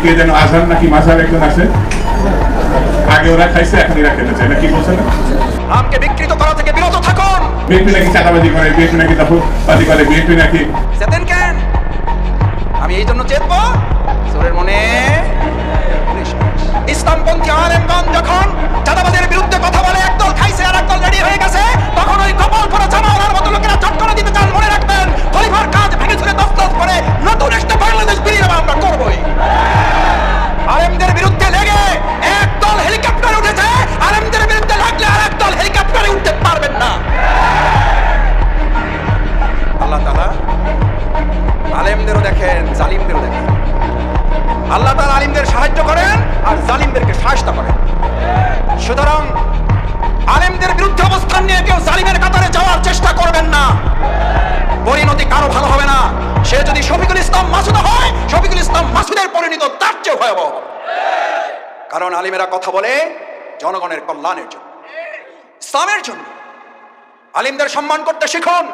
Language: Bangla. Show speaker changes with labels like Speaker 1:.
Speaker 1: কে যেন আজহার নাকি মাঝার একজন আছে, আগে ওরা খাইছে এখন এরা খেতে চায় না, কি বলছে না?
Speaker 2: আমকে বিকৃত করা থেকে বিরত থাকুন।
Speaker 1: বিএনপি নাকি চাঁদাবাজি করে, বিএনপি নাকি দখলবাজি করে, বিএনপি নাকি
Speaker 2: চেতেন কেন? আমি এই জন্য চেতবো সোরের মনে ইসলামপন্থী আলেমগণ যখন চাঁদাবাজের বিরুদ্ধে কথা বলে একদল খাইছে আর একদল রেডি হয়ে গেছে, তখন ওই কপাল পরা জামাওয়ালার মতো লোকেরা চট করে দিতে চান। মনে রাখবেন, খলিফার কাজ ভেঙে ছুড়ে দস্তস করে নতুন একটা বাংলাদেশ বিনিয়ে আমরা করবই। আলেমদের বিরুদ্ধে লেগে একদল হেলিকপ্টারে উঠেছে, আলেমদের বিরুদ্ধে লাগলে আর একদল হেলিকপ্টারে উঠতে পারবেন না। আল্লাহ তাআলা আলেমদেরও দেখেন, জালিমদেরও দেখেন। আল্লাহ তাআলা আলিমদের সাহায্য করেন আর জালিমদেরকে শায়েস্তা করেন। সুতরাং আলেমদের বিরুদ্ধে অবস্থান নিয়ে কেউ জালিমের কাতারে যাওয়ার চেষ্টা করবেন না, পরিণতি কারো ভালো হবে না। সে যদি শফিকুল ইসলাম মাসুদ হয়, শফিকুল ইসলাম মাসুদের পরিণতি তার চেয়ে ভয়াবহ। কারণ আলিমেরা কথা বলে জনগণের কল্যাণের জন্য, ইসলামের জন্য। আলিমদের সম্মান করতে শিখুন।